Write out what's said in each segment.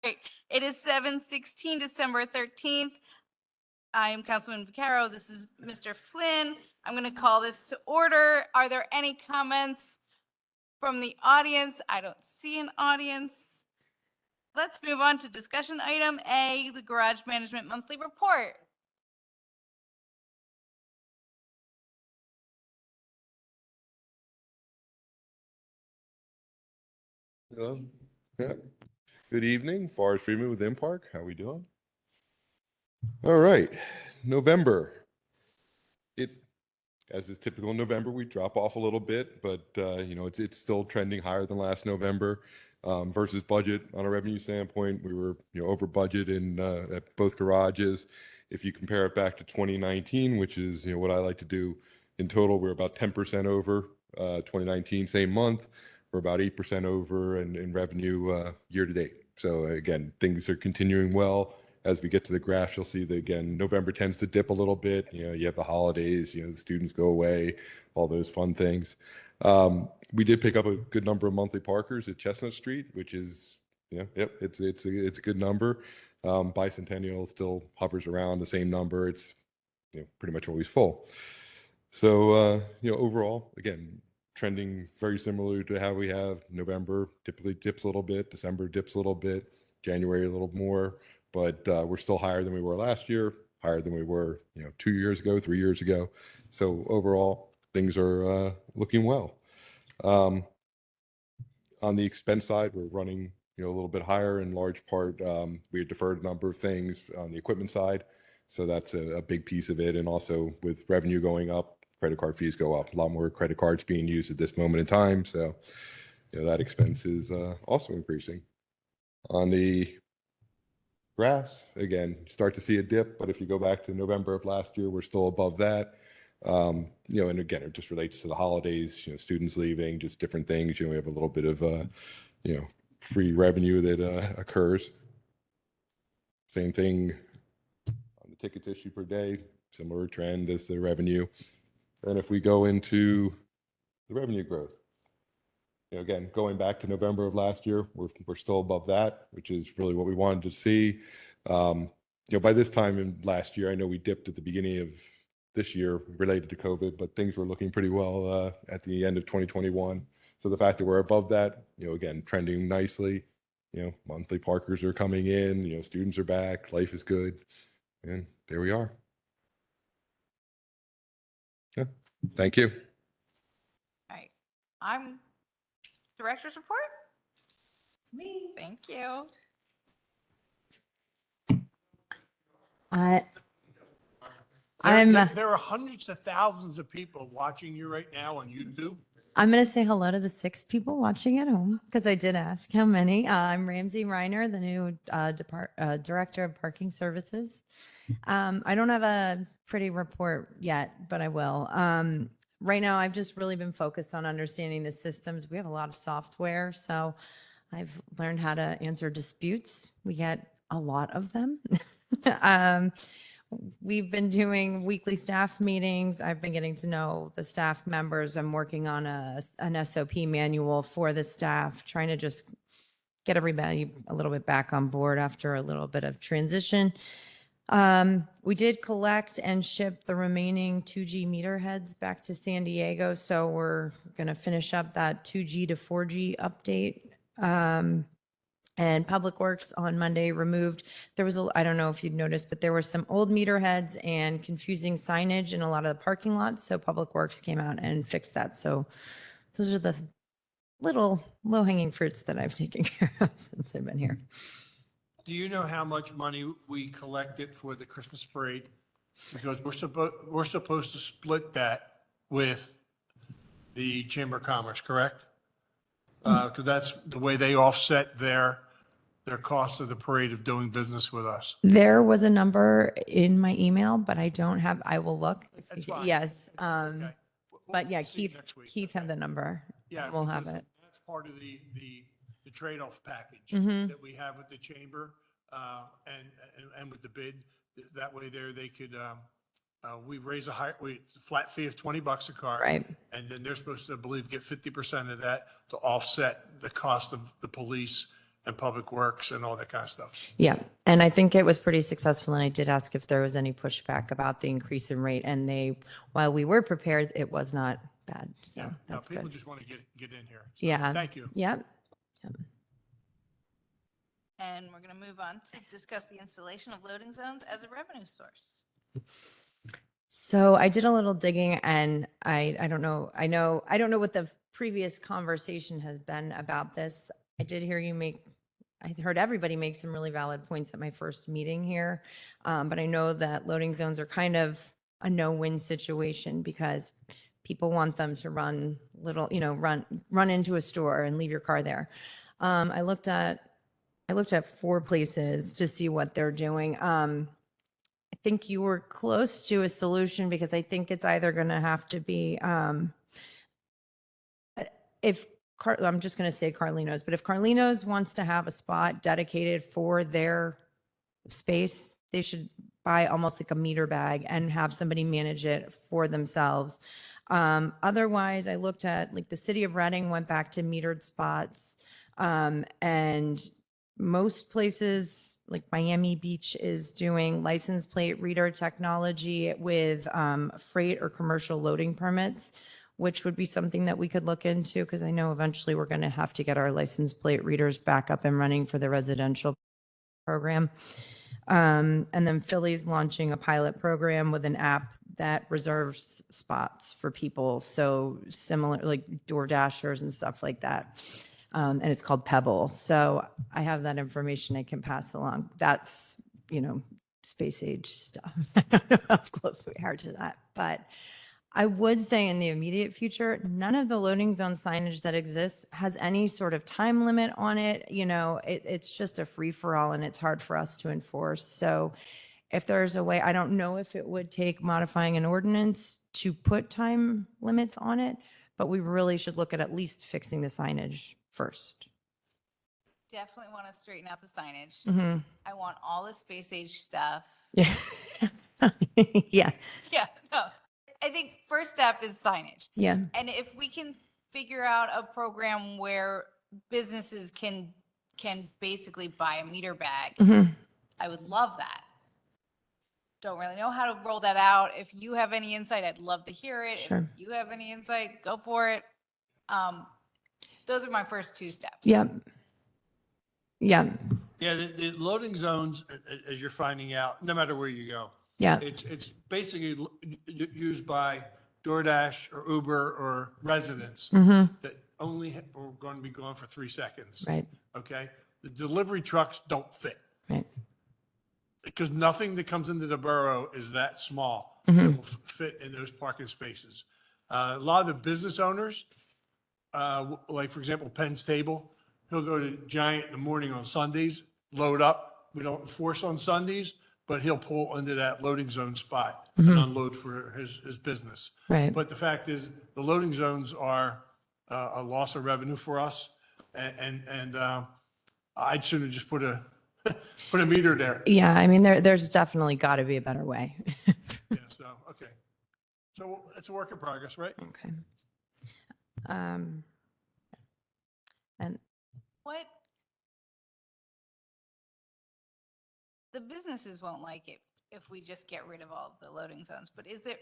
Great. It is 7:16, December 13th. I am Councilman Vaccaro. This is Mr. Flynn. I'm going to call this to order. Are there any comments from the audience? I don't see an audience. Let's move on to discussion item A, the Garage Management Monthly Report. Hello. Yeah. Good evening. Forrest Freeman with Impark. How we doing? All right. November. As is typical in November, we drop off a little bit, but it's still trending higher than last November versus budget. On a revenue standpoint, we were over budget in at both garages. If you compare it back to 2019, which is what I like to do, in total we're about 10% over 2019 same month. We're about 8% over in revenue year to date. So again, things are continuing well. As we get to the graph, you'll see that again, November tends to dip a little bit. You have the holidays, the students go away, all those fun things. We did pick up a good number of monthly parkers at Chestnut Street, which is, it's a good number. Bicentennial still hovers around the same number. It's pretty much always full. So overall, again, trending very similar to how we have November typically dips a little bit, December dips a little bit, January a little more. But we're still higher than we were last year, higher than we were, 2 years ago, 3 years ago. So overall, things are looking well. On the expense side, we're running, a little bit higher. In large part, we had deferred a number of things on the equipment side, so that's a big piece of it. And also with revenue going up, credit card fees go up. A lot more credit cards being used at this moment in time, so that expense is also increasing. On the graphs, again, start to see a dip, but if you go back to November of last year, we're still above that. And again, it just relates to the holidays, students leaving, just different things. We have a little bit of, free revenue that occurs. Same thing on the tickets issued per day, similar trend as the revenue. And if we go into the revenue growth, again, going back to November of last year, we're still above that, which is really what we wanted to see. By this time in last year, I know we dipped at the beginning of this year related to COVID, but things were looking pretty well at the end of 2021. So the fact that we're above that, again, trending nicely, monthly parkers are coming in, students are back, life is good, and there we are. Yeah, thank you. All right. Director's report? It's me. Thank you. There are hundreds of thousands of people watching you right now on YouTube. I'm going to say hello to the 6 people watching at home because I did ask how many. I'm Ramsey Reiner, the new Director of Parking Services. I don't have a pretty report yet, but I will. Right now, I've just really been focused on understanding the systems. We have a lot of software, so I've learned how to answer disputes. We get a lot of them. We've been doing weekly staff meetings. I've been getting to know the staff members. I'm working on an SOP manual for the staff, trying to just get everybody a little bit back on board after a little bit of transition. We did collect and ship the remaining 2G meter heads back to San Diego. So we're going to finish up that 2G to 4G update. And Public Works on Monday removed, I don't know if you'd noticed, but there were some old meter heads and confusing signage in a lot of the parking lots. So Public Works came out and fixed that. So those are the little low-hanging fruits that I've taken care of since I've been here. Do you know how much money we collected for the Christmas parade? Because we're supposed to split that with the Chamber of Commerce, correct? Because that's the way they offset their cost of the parade of doing business with us. There was a number in my email, but I don't have, I will look. That's fine. Yes. Okay. But yeah, We'll see you next week. Keith had the number. Yeah, We'll have because it. That's part of the trade-off package Mhm. that we have with the chamber and with the bid. That way they could, we raise a flat fee of $20 a car. Right. And then they're supposed to, I believe, get 50% of that to offset the cost of the police and Public Works and all that kind of stuff. Yeah, and I think it was pretty successful, and I did ask if there was any pushback about the increase in rate, and they, while we were prepared, it was not bad, so Yeah, no, that's people good. just want to get in here. So, Yeah. Thank you. Yep. And we're going to move on to discuss the installation of loading zones as a revenue source. So I did a little digging and I don't know, I don't know what the previous conversation has been about this. I did hear you make, I heard everybody make some really valid points at my first meeting here. But I know that loading zones are kind of a no-win situation because people want them to run little, run into a store and leave your car there. I looked at 4 places to see what they're doing. I think you were close to a solution because I think it's either going to have to be, I'm just going to say Carlino's, but if Carlino's wants to have a spot dedicated for their space, they should buy almost like a meter bag and have somebody manage it for themselves. Otherwise, I looked at like the city of Reading went back to metered spots. And most places like Miami Beach is doing license plate reader technology with freight or commercial loading permits, which would be something that we could look into because I know eventually we're going to have to get our license plate readers back up and running for the residential program. And then Philly's launching a pilot program with an app that reserves spots for people. So similar like Door Dashers and stuff like that. And it's called Pebble. So I have that information I can pass along. That's, space age stuff. I don't know how close we are to that. But I would say in the immediate future, none of the loading zone signage that exists has any sort of time limit on it. It's just a free for all and it's hard for us to enforce. So if there's a way, I don't know if it would take modifying an ordinance to put time limits on it, but we really should look at least fixing the signage first. Definitely want to straighten out the signage. Mm-hmm. I want all the space age stuff. Yeah. Yeah. Yeah, no. I think first step is signage. Yeah. And if we can figure out a program where businesses can basically buy a meter bag, Mm-hmm. I would love that. Don't really know how to roll that out. If you have any insight, I'd love to hear it. Sure. If you have any insight, go for it. Those are my first 2 steps. Yeah. Yeah. Yeah, the loading zones, as you're finding out, no matter where you go, Yeah. it's basically used by DoorDash or Uber or residents Mm-hmm. that only are going to be gone for 3 seconds. Right. Okay? The delivery trucks don't fit Right. because nothing that comes into the borough is that small. Mm-hmm. That will fit in those parking spaces. A lot of the business owners, like for example, Penn's Table, he'll go to Giant in the morning on Sundays, load up. We don't enforce on Sundays, but he'll pull into that loading zone spot and unload for his business. Right. But the fact is, the loading zones are a loss of revenue for us. And I'd sooner just put a meter there. Yeah. I mean, there's definitely got to be a better way. Yeah, so, okay. So it's a work in progress, right? Okay. And What? The businesses won't like it if we just get rid of all the loading zones, but is there?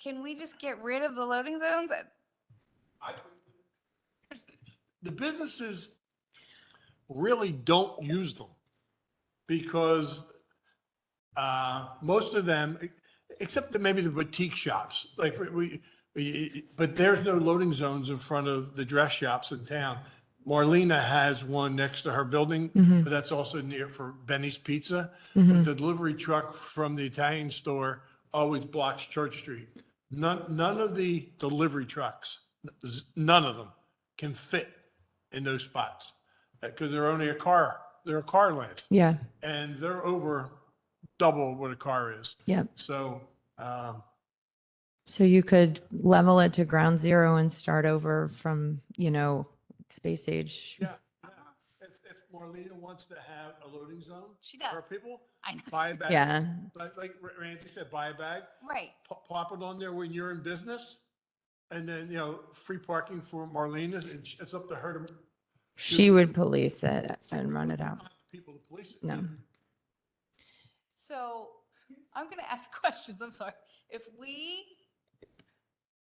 Can we just get rid of the loading zones? The businesses really don't use them because most of them, except maybe the boutique shops, like but there's no loading zones in front of the dress shops in town. Marlena has one next to her building, but that's also near for Benny's Pizza. But the delivery truck from the Italian store always blocks Church Street. None of the delivery trucks, none of them can fit in those spots because they're only they're a car length yeah. and they're over double what a car is. Yeah. So, So you could level it to ground zero and start over from, space age. yeah, if Marlena wants to have a loading zone She for does. people, I know. buy a bag. Yeah. Like Randy said, buy a bag, Right. plop it on there when you're in business, And then, free parking for Marlene, it's up to her to She would police it and run it out. people to police it. No. So I'm going to ask questions. I'm sorry. If we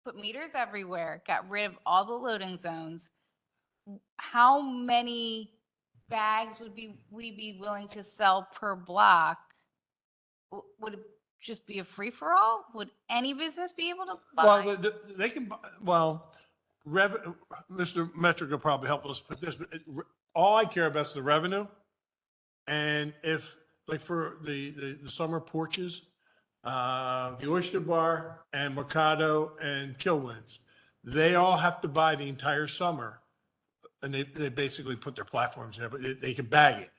put meters everywhere, got rid of all the loading zones, how many bags would we be willing to sell per block? Would it just be a free for all? Would any business be able to Well, buy? they can, Mr. Metric will probably help us put this, but all I care about is the revenue. And if, like for the summer porches, the Oyster Bar and Mercado and Killwinds, they all have to buy the entire summer. And they basically put their platforms there, but they can bag it.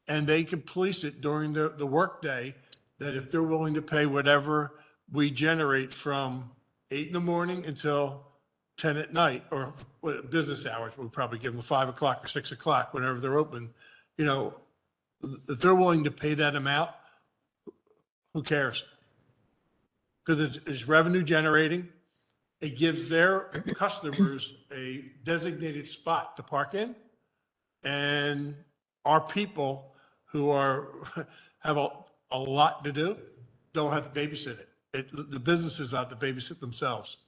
And they can police it during the workday, that if they're willing to pay whatever we generate from 8 in the morning until 10 at night, or business hours, we'll probably give them 5 o'clock or 6 o'clock, whenever they're open. If they're willing to pay that amount, who cares? Because it's revenue generating. It gives their customers a designated spot to park in. And our people who have a lot to do don't have to babysit it. The businesses have to babysit themselves.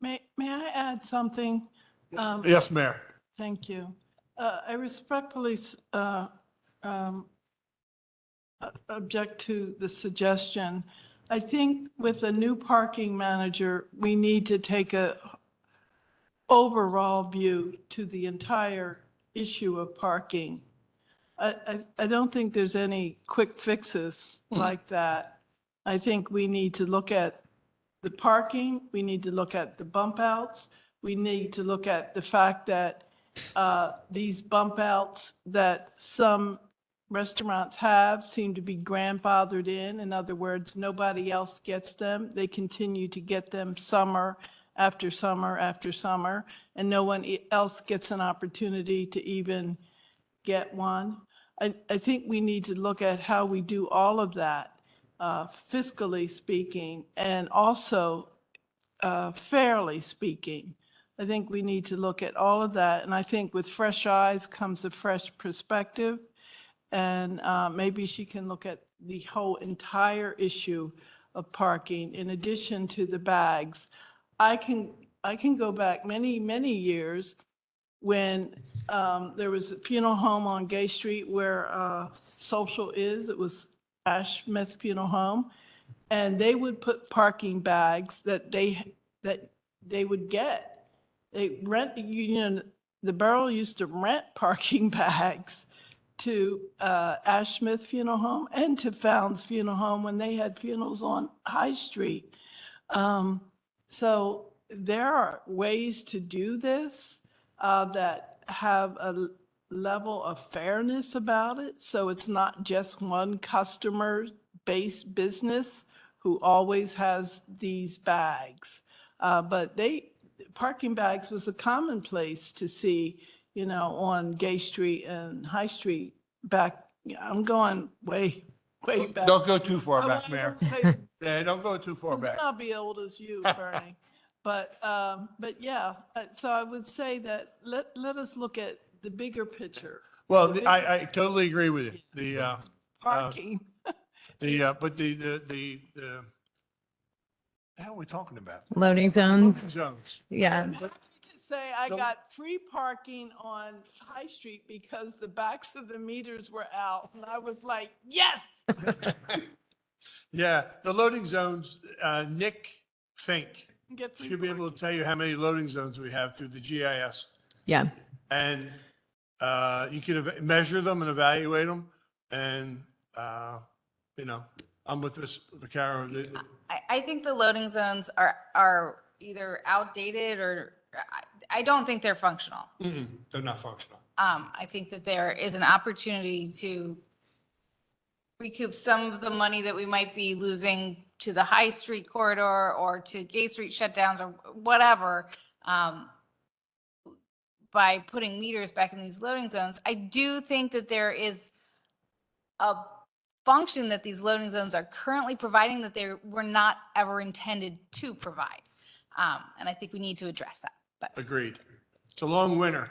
May I add something? Yes, Mayor. Thank you. I respectfully object to the suggestion. I think with a new parking manager, we need to take a overall view to the entire issue of parking. I don't think there's any quick fixes like that. I think we need to look at the parking, we need to look at the bump outs, we need to look at the fact that these bump outs that some restaurants have seem to be grandfathered in. In other words, nobody else gets them. They continue to get them summer after summer after summer, and no one else gets an opportunity to even get one. I think we need to look at how we do all of that, fiscally speaking, and also fairly speaking. I think we need to look at all of that, and I think with fresh eyes comes a fresh perspective. And maybe she can look at the whole entire issue of parking in addition to the bags. I can go back many, many years when there was a funeral home on Gay Street where Social is. It was Ash Smith Funeral Home. And they would put parking bags that they would get. They rent, the borough used to rent parking bags to Ash Smith Funeral Home and to Founds Funeral Home when they had funerals on High Street. So there are ways to do this that have a level of fairness about it. So it's not just one customer-based business who always has these bags. But parking bags was a commonplace to see, on Gay Street and High Street back. I'm going way back. Don't go too far I back, wasn't Mayor. gonna say- Yeah, don't go too far Let's back. not be old as you, Bernie. But yeah, so I would say that let us look at the bigger picture. Well, I totally agree with you. The Parking. hell are we talking about? Loading zones. Zones. Yeah. I'm happy to say I got free parking on High Street because the backs of the meters were out. And I was like, yes. Yeah, the loading zones, Nick Fink Get free should be able to tell you how many loading zones we have through the GIS. Yeah. And you can measure them and evaluate them. And, I'm with Ms. Vaccaro. I think the loading zones are either outdated or I don't think they're functional. They're not functional. I think that there is an opportunity to recoup some of the money that we might be losing to the High Street corridor or to Gay Street shutdowns or whatever, by putting meters back in these loading zones. I do think that there is a function that these loading zones are currently providing that they were not ever intended to provide. And I think we need to address that, but Agreed. It's a long winter.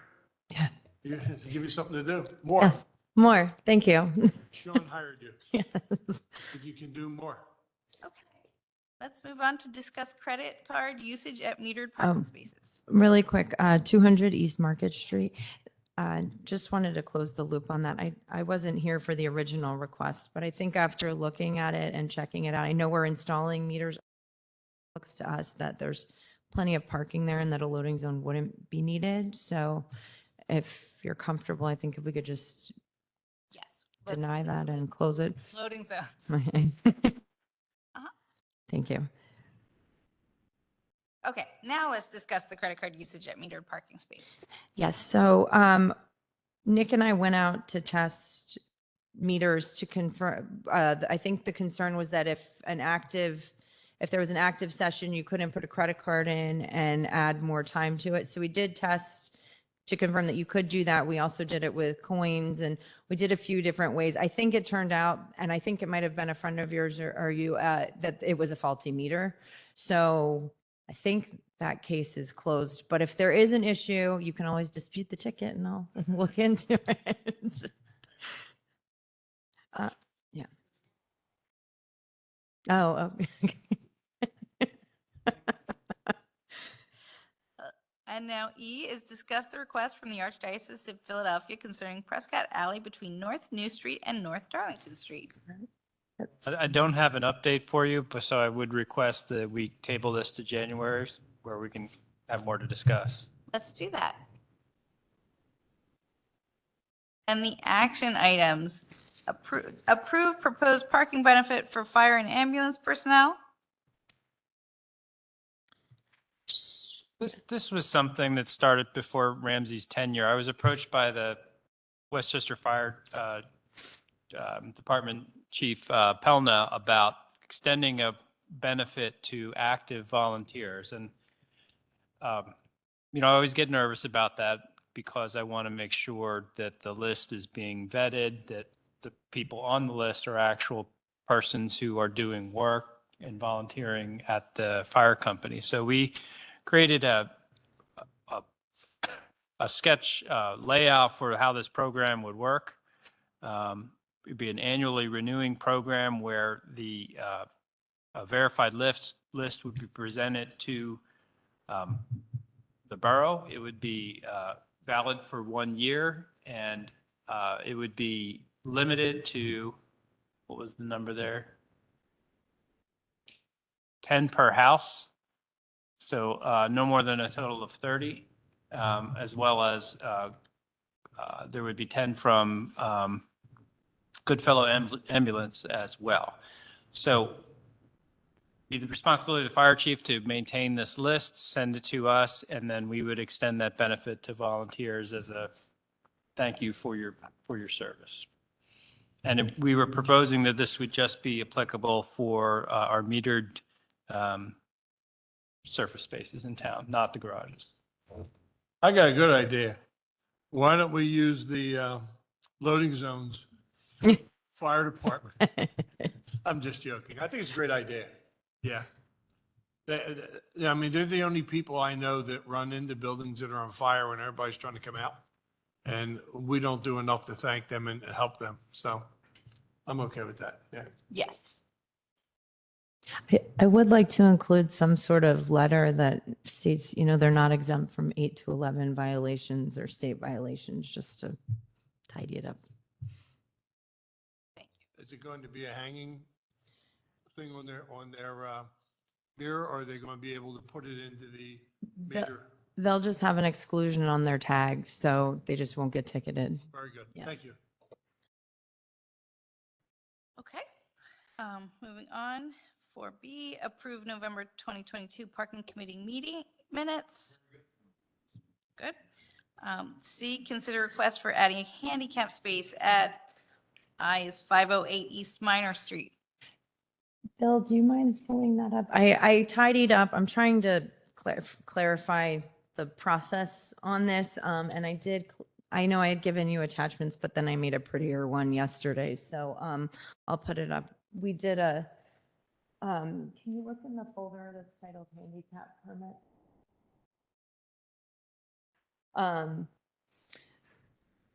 Yeah. Give you something to do. More. Yes, more. Thank you. Sean hired you. Yes. But you can do more. okay. Let's move on to discuss credit card usage at metered parking spaces. Really quick, 200 East Market Street. Just wanted to close the loop on that. I wasn't here for the original request, but I think after looking at it and checking it out, I know we're installing meters. Looks to us that there's plenty of parking there and that a loading zone wouldn't be needed. So if you're comfortable, I think if we could just Yes. deny that and close it. Loading zones. Thank you. Okay, now let's discuss the credit card usage at metered parking spaces. Yes, so Nick and I went out to test meters to confirm. I think the concern was that if there was an active session, you couldn't put a credit card in and add more time to it. So we did test to confirm that you could do that. We also did it with coins and we did a few different ways. I think it turned out, and I think it might have been a friend of yours or you, that it was a faulty meter. So I think that case is closed, but if there is an issue, you can always dispute the ticket and I'll look into it. Yeah. Oh, okay. And now E is discuss the request from the Archdiocese of Philadelphia concerning Prescott Alley between North New Street and North Darlington Street. I don't have an update for you, but so I would request that we table this to January where we can have more to discuss. Let's do that. And the action items, approve proposed parking benefit for fire and ambulance personnel. This was something that started before Ramsey's tenure. I was approached by the Westchester Fire Department Chief Pelna about extending a benefit to active volunteers. And, I always get nervous about that because I want to make sure that the list is being vetted, that the people on the list are actual persons who are doing work and volunteering at the fire company. So we created a sketch layout for how this program would work. It'd be an annually renewing program where the a verified list would be presented to the borough. It would be valid for 1 year, and it would be limited to, what was the number there? 10 per house. So no more than a total of 30, as well as there would be 10 from Goodfellow Ambulance as well. So be the responsibility of the fire chief to maintain this list, send it to us, and then we would extend that benefit to volunteers as a thank you for your service. And we were proposing that this would just be applicable for our metered surface spaces in town, not the garages. I got a good idea. Why don't we use the loading zones fire department? I'm just joking. I think it's a great idea. Yeah. I mean, they're the only people I know that run into buildings that are on fire when everybody's trying to come out. And we don't do enough to thank them and help them. So I'm okay with that. Yeah. Yes. I would like to include some sort of letter that states, they're not exempt from 8 to 11 violations or state violations, just to tidy it up. Is it going to be a hanging thing on their mirror, or are they going to be able to put it into the meter? They'll just have an exclusion on their tag, so they just won't get ticketed. Very good. Yeah. Thank you. Okay. Moving on. 4B, approve November 2022 Parking Committee meeting minutes. Good. C, consider request for adding a handicap space at I is 508 East Minor Street. Bill, do you mind pulling that up? I tidied up. I'm trying to clarify the process on this. And I know I had given you attachments, but then I made a prettier one yesterday. So I'll put it up. We did Can you look in the folder that's titled handicap permit?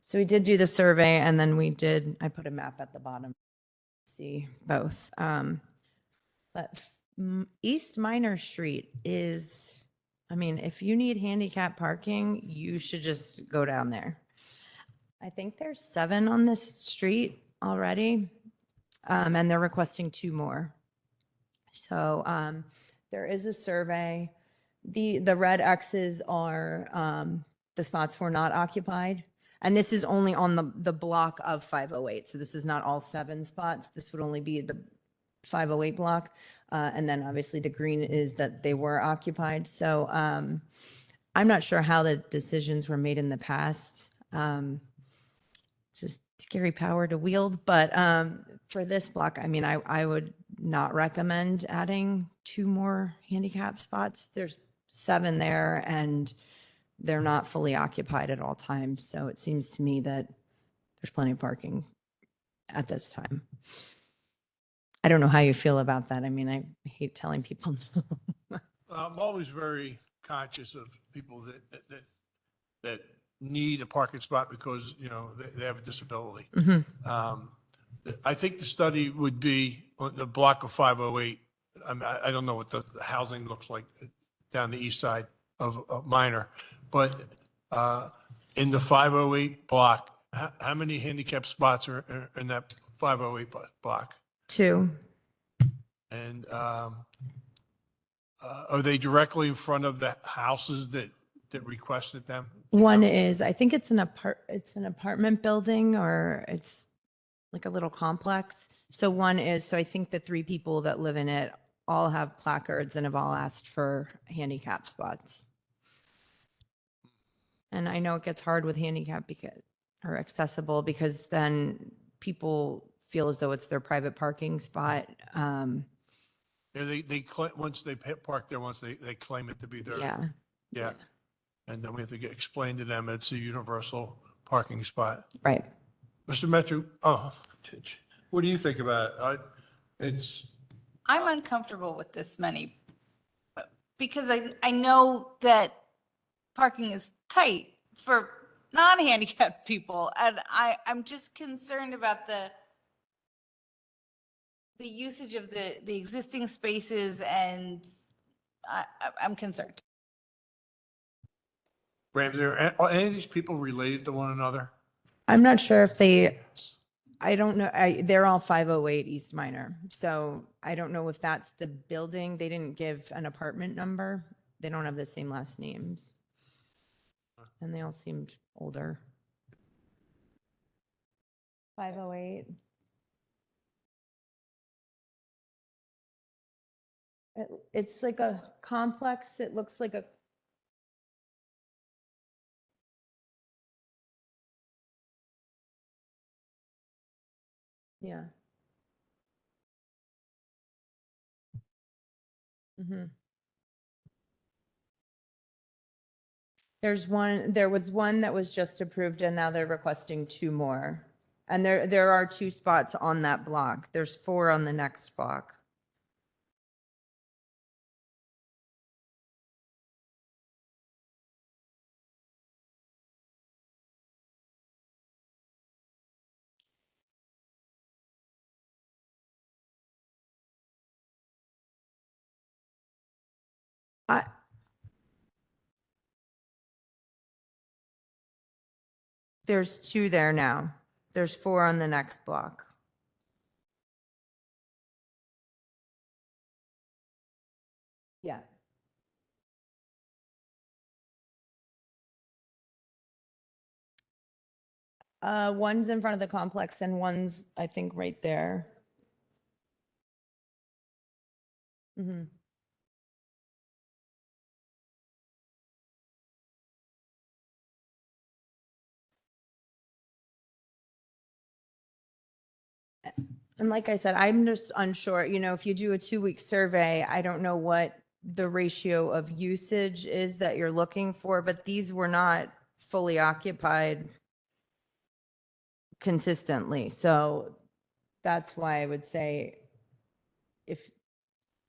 So we did do the survey and then I put a map at the bottom, see both. But East Minor Street is, I mean, if you need handicap parking, you should just go down there. I think there's 7 on this street already, and they're requesting 2 more. So there is a survey. The red X's are the spots were not occupied. And this is only on the block of 508. So this is not all 7 spots. This would only be the 508 block. And then obviously the green is that they were occupied. So I'm not sure how the decisions were made in the past. It's a scary power to wield, but for this block, I mean, I would not recommend adding 2 more handicap spots. There's 7 there and they're not fully occupied at all times. So it seems to me that there's plenty of parking at this time. I don't know how you feel about that. I mean, I hate telling people no. I'm always very conscious of people that need a parking spot because, you know, they have a disability. I think the study would be on the block of 508. I don't know what the housing looks like down the east side of Minor, but in the 508 block, how many handicap spots are in that 508 block? 2. And are they directly in front of the houses that requested them? One is, I think it's an apartment building or it's like a little complex. So one is, so I think the 3 people that live in it all have placards and have all asked for handicap spots. And I know it gets hard with handicap or accessible because then people feel as though it's their private parking spot. Yeah, once they park there, once they claim it to be their. Yeah. Yeah. And then we have to explain to them it's a universal parking spot. Right. Mr. Metru, what do you think about it? I'm uncomfortable with this many because I know that parking is tight for non-handicapped people. And I'm just concerned about the usage of the existing spaces and I'm concerned. Ramsey, are any of these people related to one another? I'm not sure if I don't know. They're all 508 East Minor. So I don't know if that's the building. They didn't give an apartment number. They don't have the same last names. And they all seemed older. 508. It's like a complex. It looks like a. Yeah. There was one that was just approved and now they're requesting 2 more. And there are 2 spots on that block. There's 4 on the next block. There's 2 there now. There's 4 on the next block. Yeah. One's in front of the complex and one's, I think, right there. And like I said, I'm just unsure, you know, if you do a 2-week survey, I don't know what the ratio of usage is that you're looking for, but these were not fully occupied consistently. So that's why I would say if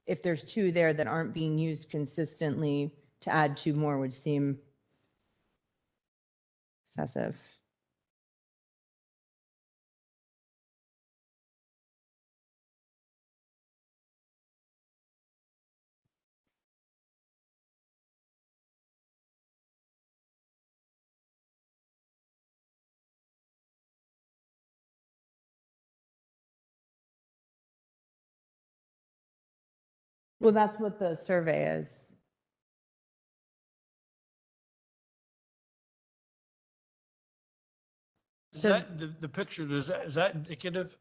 if there's two there that aren't being used consistently, to add two more would seem excessive. Well, that's what the survey is. Is So- that, the picture, is that indicative?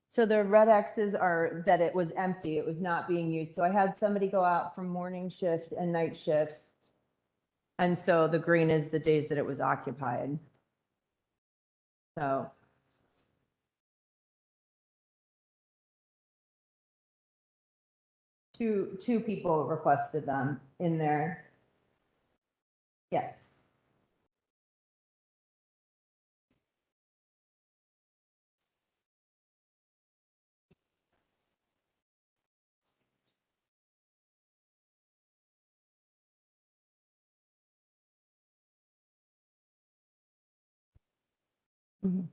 So the red X's are that it was empty, it was not being used. So I had somebody go out from morning shift and night shift. And so the green is the days that it was occupied. So. Two people requested them in there. Yes. Mhm.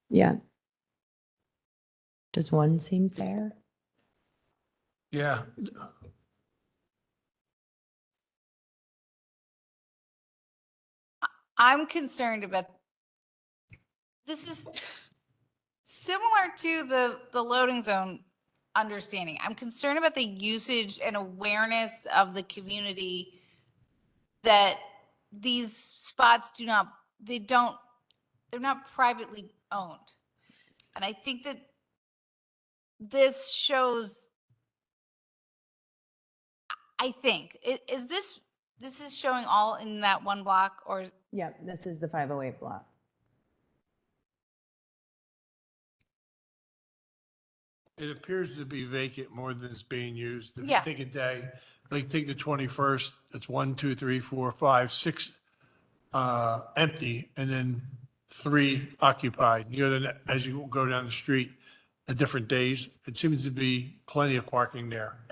Yeah. Does one seem fair? Yeah. I'm concerned about, this is similar to the loading zone understanding. I'm concerned about the usage and awareness of the community that these spots they're not privately owned. And I think that this shows, I think, this is showing all in that one block, or? Yeah, this is the 508 block. It appears to be vacant more than it's being used. If you Yeah. take a day, like take the 21st, it's 1, 2, 3, 4, 5, 6 empty, and then 3 occupied. As you go down the street at different days, it seems to be plenty of parking there.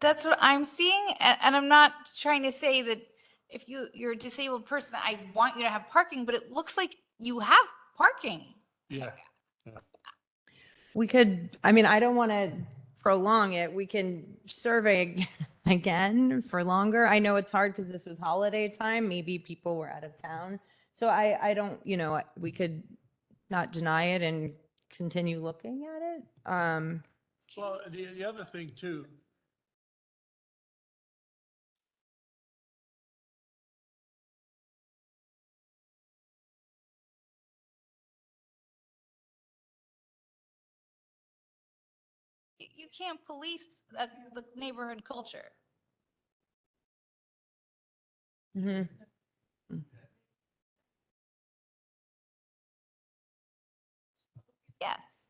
That's what I'm seeing, and I'm not trying to say that if you're a disabled person, I want you to have parking, but it looks like you have parking. Yeah. We could, I mean, I don't want to prolong it. We can survey again for longer. I know it's hard because this was holiday time. Maybe people were out of town. So I don't, we could not deny it and continue looking at it. So the other thing too, You can't police the neighborhood culture. Mhm. Yes.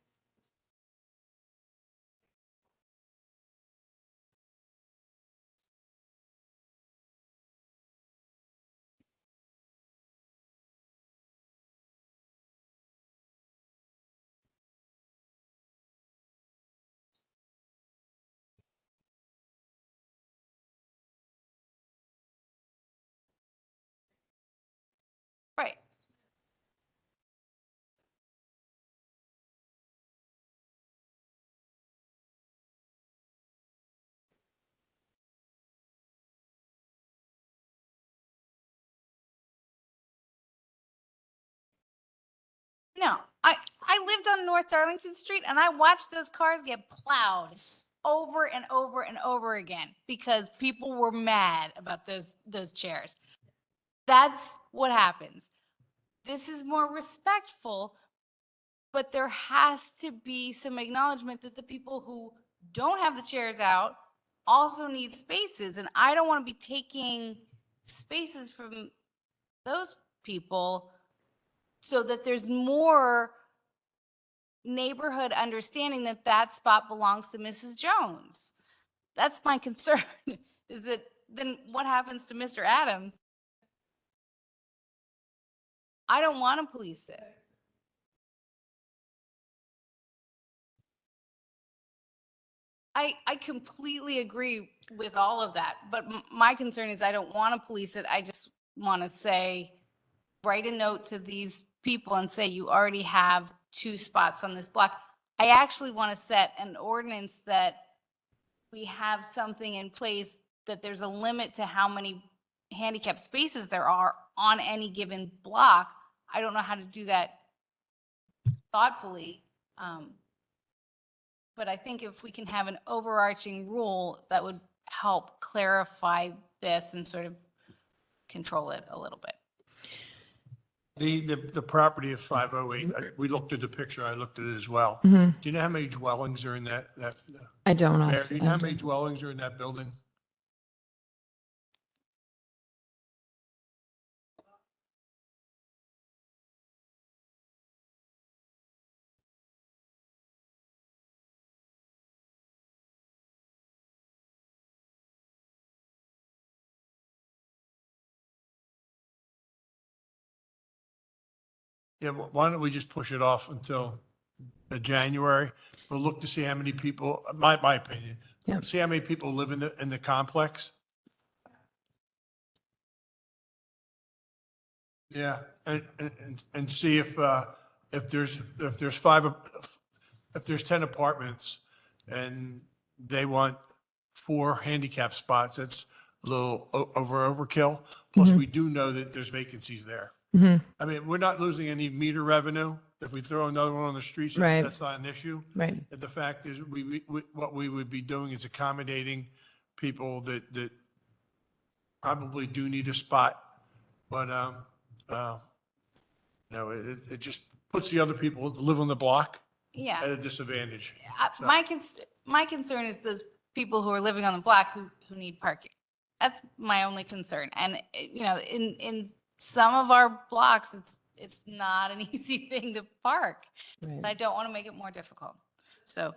Right. No, I lived on North Darlington Street and I watched those cars get plowed over and over and over again because people were mad about those chairs. That's what happens. This is more respectful, but there has to be some acknowledgement that the people who don't have the chairs out also need spaces, and I don't want to be taking spaces from those people so that there's more neighborhood understanding that that spot belongs to Mrs. Jones. That's my concern, is that then what happens to Mr. Adams? I don't want to police it. I completely agree with all of that, but my concern is I don't want to police it. I just want to say, write a note to these people and say, you already have 2 spots on this block. I actually want to set an ordinance that we have something in place that there's a limit to how many handicap spaces there are on any given block. I don't know how to do that thoughtfully. But I think if we can have an overarching rule, that would help clarify this and sort of control it a little bit. The property of 508, we looked at the picture, I looked at it as well. Mhm. Do you know how many dwellings are in that, I don't know. Mayor, do you know how many dwellings are in that building? Yeah, why don't we just push it off until January? We'll look to see how many people, my opinion, Yep. see how many people live in the complex. Yeah, and see if there's 10 apartments and they want 4 handicap spots, that's a little overkill. Plus, we do know that there's vacancies there. Mhm. I mean, we're not losing any meter revenue. If we throw another one on the streets, Right. that's not an issue. Right. And the fact is, what we would be doing is accommodating people that probably do need a spot. But, no, it just puts the other people that live on the block at Yeah. a disadvantage. My concern is those people who are living on the block who need parking. That's my only concern. And, you know, in some of our blocks, it's not an easy thing to park. And I Right. don't want to make it more difficult. So,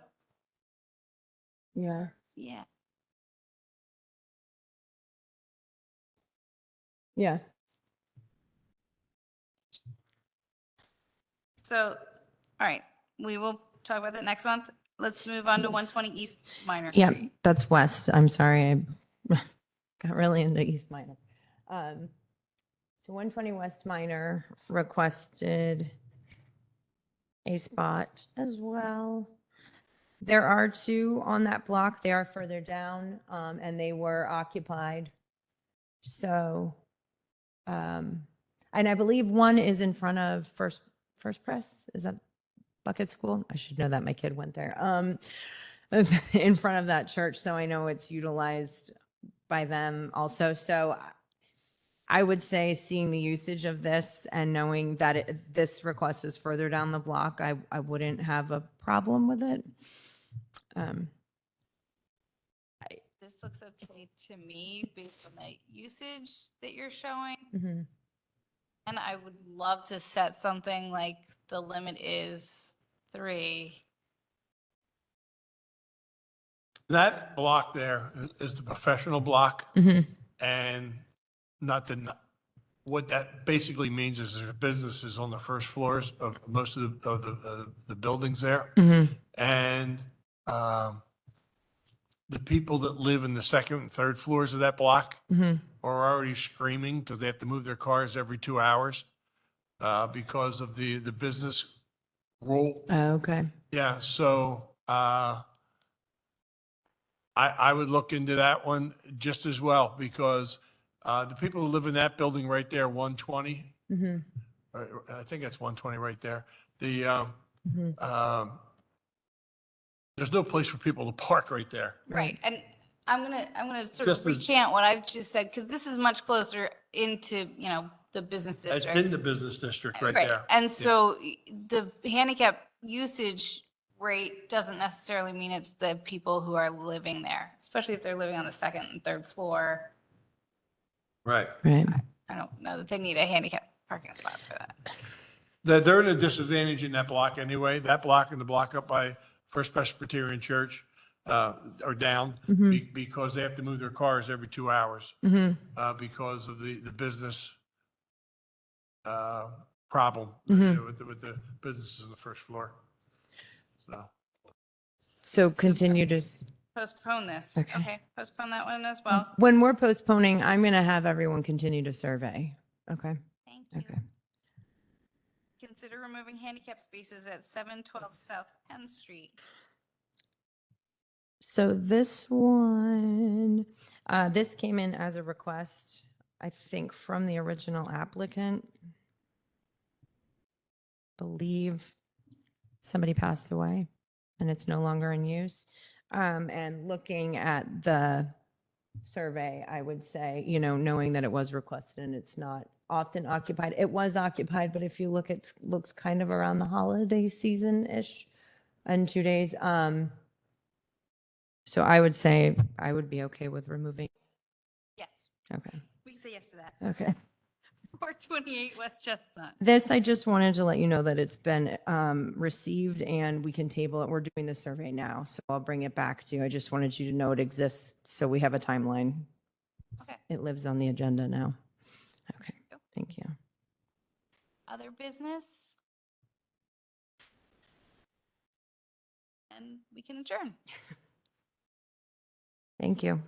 Yeah. yeah. Yeah. So, all right, we will talk about that next month. Let's move on to 120 East Minor Yeah, Street. that's west. I'm sorry. I got really into East Minor. So 120 West Minor requested a spot as well. There are 2 on that block. They are further down, and they were occupied. So, and I believe one is in front of First Press. Is that Bucket School? I should know that. My kid went there. In front of that church. So I know it's utilized by them also. So I would say seeing the usage of this and knowing that this request is further down the block, I wouldn't have a problem with it. This looks okay to me based on the usage that you're showing. Mhm. And I would love to set something like the limit is 3. That block there is the professional block. Mhm. And what that basically means is there's businesses on the first floors of most of the buildings there. Mhm. And the people that live in the second and third floors of that block Mhm. are already screaming because they have to move their cars every 2 hours because of the business rule. Oh, okay. Yeah, so I would look into that one just as well because the people who live in that building right there, 120, Mhm. I think that's 120 right there. Mhm. There's no place for people to park right there. Right. And I'm gonna sort Just of as- recant what I've just said, because this is much closer into, you know, the business It's district. in the business district right there. And so the handicap usage rate doesn't necessarily mean it's the people who are living there, especially if they're living on the second and third floor. Right. Right. I don't know that they need a handicap parking spot for that. They're at a disadvantage in that block anyway. That block and the block up by First Presbyterian Church are down because they have to move their cars every 2 hours because of the business problem with the businesses on the first floor. So, So continue to, Postpone this. Okay. Okay, postpone that one as well. when we're postponing, I'm going to have everyone continue to survey. Okay, Thank you. okay. Consider removing handicap spaces at 712 South Penn Street. So this one, this came in as a request, I think, from the original applicant. Believe somebody passed away and it's no longer in use. And looking at the survey, I would say, you know, knowing that it was requested and it's not often occupied, it was occupied, but if you look, it looks kind of around the holiday season-ish and 2 days. So I would say I would be okay with removing. Yes, Okay, we can say yes to that. okay. 428 West Chestnut. This, I just wanted to let you know that it's been received and we can table it. We're doing the survey now, so I'll bring it back to you. I just wanted you to know it exists, so we have a timeline. Okay. It lives on the agenda now. Okay, thank you. Other business? And we can adjourn. Thank you.